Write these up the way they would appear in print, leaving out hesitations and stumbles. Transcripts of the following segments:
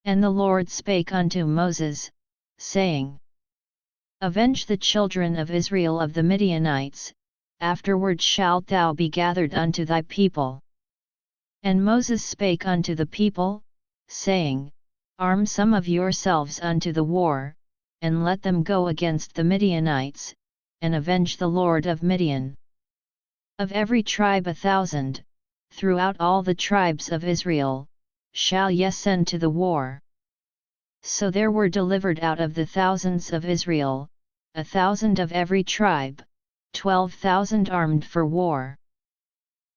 And the Lord spake unto Moses, saying, Avenge the children of Israel of the Midianites, afterward shalt thou be gathered unto thy people. And Moses spake unto the people, saying, Arm some of yourselves unto the war, and let them go against the Midianites, and avenge the Lord of Midian. Of every tribe 1,000, throughout all the tribes of Israel, shall ye send to the war. So there were delivered out of the thousands of Israel, 1,000 of every tribe, 12,000 armed for war.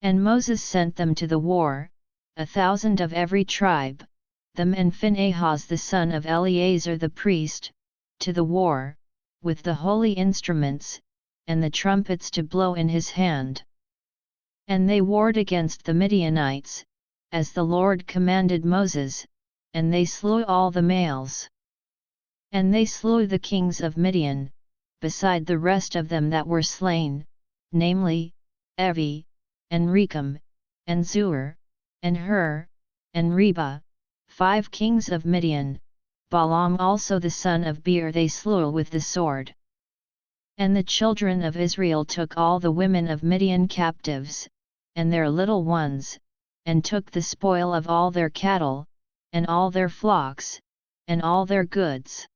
And Moses sent them to the war, 1,000 of every tribe, them and Phinehas the son of Eleazar the priest, to the war, with the holy instruments, and the trumpets to blow in his hand. And they warred against the Midianites, as the Lord commanded Moses, and they slew all the males. And they slew the kings of Midian, beside the rest of them that were slain, namely, Evi, and Rechem, and Zur, and Hur, and Reba, 5 kings of Midian. Balaam also the son of Beer they slew with the sword. And the children of Israel took all the women of Midian captives, and their little ones, and took the spoil of all their cattle, and all their flocks, and all their goods.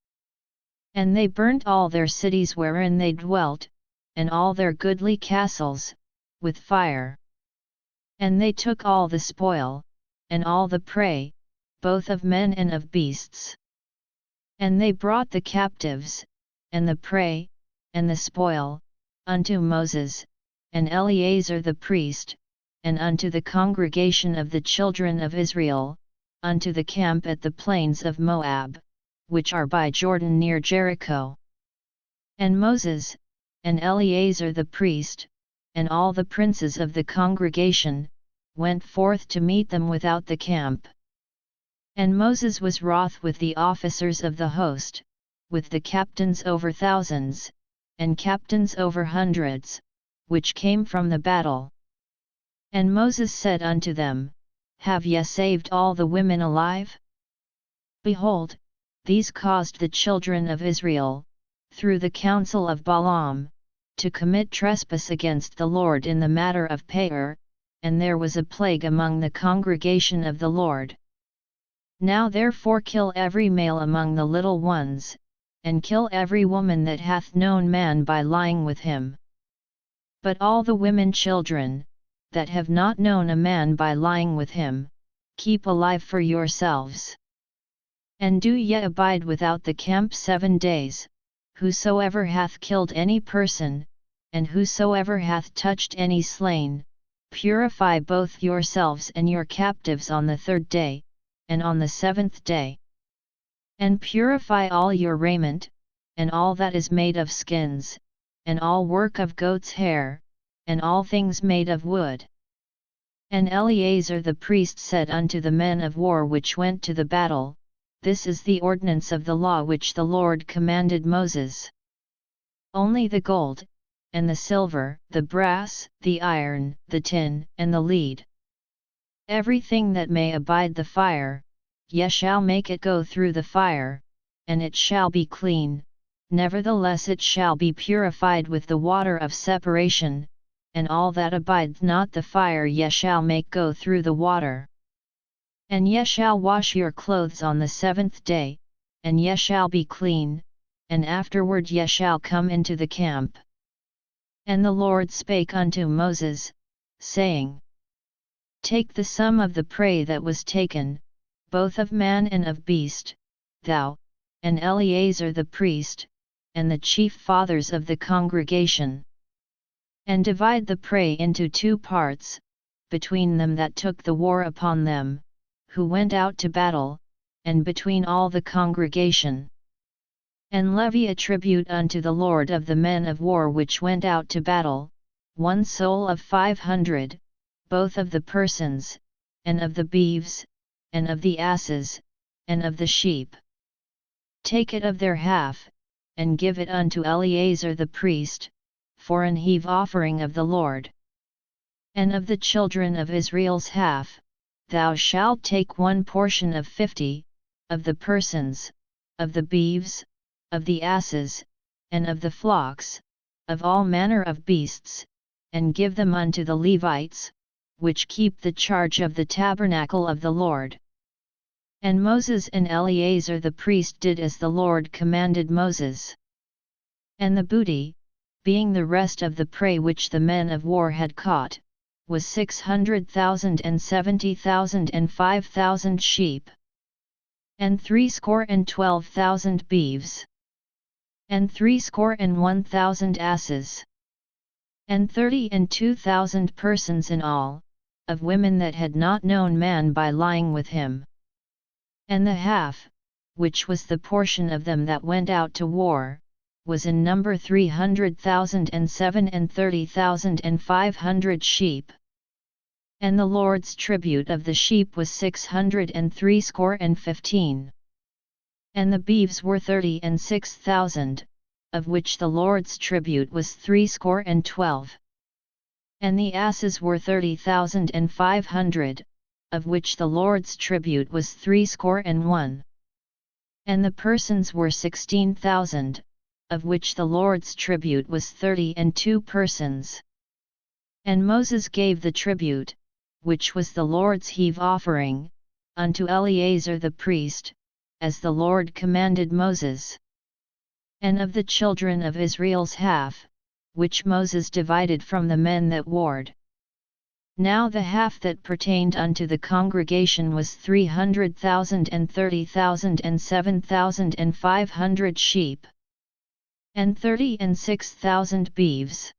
And they burnt all their cities wherein they dwelt, and all their goodly castles, with fire. And they took all the spoil, and all the prey, both of men and of beasts. And they brought the captives, and the prey, and the spoil, unto Moses, and Eleazar the priest, and unto the congregation of the children of Israel, unto the camp at the plains of Moab, which are by Jordan near Jericho. And Moses, and Eleazar the priest, and all the princes of the congregation, went forth to meet them without the camp. And Moses was wroth with the officers of the host, with the captains over thousands, and captains over hundreds, which came from the battle. And Moses said unto them, Have ye saved all the women alive? Behold, these caused the children of Israel, through the counsel of Balaam, to commit trespass against the Lord in the matter of Peor, and there was a plague among the congregation of the Lord. Now therefore kill every male among the little ones, and kill every woman that hath known man by lying with him. But all the women children, that have not known a man by lying with him, keep alive for yourselves. And do ye abide without the camp 7 days, whosoever hath killed any person, and whosoever hath touched any slain, purify both yourselves and your captives on the 3rd day, and on the 7th day. And purify all your raiment, and all that is made of skins, and all work of goat's hair, and all things made of wood. And Eleazar the priest said unto the men of war which went to the battle, This is the ordinance of the law which the Lord commanded Moses. Only the gold, and the silver, the brass, the iron, the tin, and the lead. Everything that may abide the fire, ye shall make it go through the fire, and it shall be clean, nevertheless it shall be purified with the water of separation, and all that abides not the fire ye shall make go through the water. And ye shall wash your clothes on the 7th day, and ye shall be clean, and afterward ye shall come into the camp. And the Lord spake unto Moses, saying, Take the sum of the prey that was taken, both of man and of beast, thou, and Eleazar the priest, and the chief fathers of the congregation. And divide the prey into 2 parts, between them that took the war upon them, who went out to battle, and between all the congregation. And levy a tribute unto the Lord of the men of war which went out to battle, 1 soul of 500, both of the persons, and of the beeves, and of the asses, and of the sheep. Take it of their half, and give it unto Eleazar the priest, for an heave offering of the Lord. And of the children of Israel's half, thou shalt take 1 portion of 50, of the persons, of the beeves, of the asses, and of the flocks, of all manner of beasts, and give them unto the Levites, which keep the charge of the tabernacle of the Lord. And Moses and Eleazar the priest did as the Lord commanded Moses. And the booty, being the rest of the prey which the men of war had caught, was 600,000 and 70,000 and 5,000 sheep, and 312,000 beeves, and 61,000 asses, and 32,000 persons in all, of women that had not known man by lying with him. And the half, which was the portion of them that went out to war, was in number 300,000 and 37,500 sheep. And the Lord's tribute of the sheep was 615. And the beeves were 36,000, of which the Lord's tribute was 312. And the asses were 30,500, of which the Lord's tribute was 31. And the persons were 16,000, of which the Lord's tribute was 32 persons. And Moses gave the tribute, which was the Lord's heave offering, unto Eleazar the priest, as the Lord commanded Moses. And of the children of Israel's half, which Moses divided from the men that warred. Now the half that pertained unto the congregation was 300,000 and 30,000 and 7,500 sheep, and 36,000 beeves,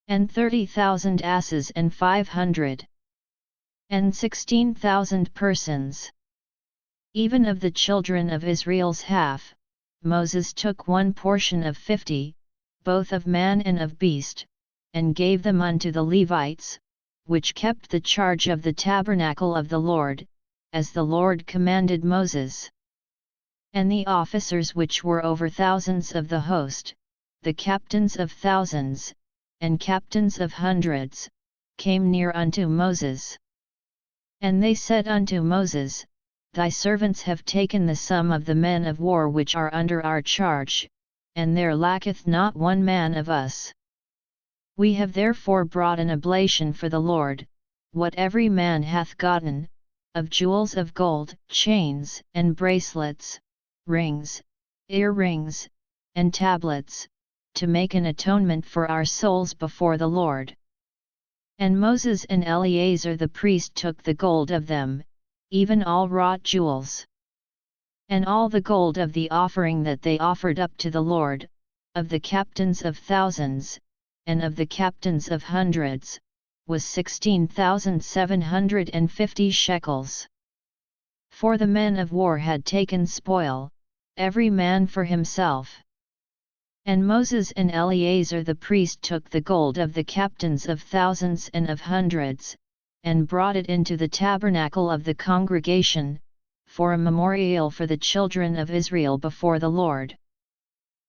and 30,000 asses and 500, and 16,000 persons. Even of the children of Israel's half, Moses took one portion of 50, both of man and of beast, and gave them unto the Levites, which kept the charge of the tabernacle of the Lord, as the Lord commanded Moses. And the officers which were over thousands of the host, the captains of thousands, and captains of hundreds, came near unto Moses. And they said unto Moses, Thy servants have taken the sum of the men of war which are under our charge, and there lacketh not one man of us. We have therefore brought an oblation for the Lord, what every man hath gotten, of jewels of gold, chains, and bracelets, rings, earrings, and tablets, to make an atonement for our souls before the Lord. And Moses and Eleazar the priest took the gold of them, even all wrought jewels. And all the gold of the offering that they offered up to the Lord, of the captains of thousands, and of the captains of hundreds, was 16,750 shekels. For the men of war had taken spoil, every man for himself. And Moses and Eleazar the priest took the gold of the captains of thousands and of hundreds, and brought it into the tabernacle of the congregation, for a memorial for the children of Israel before the Lord.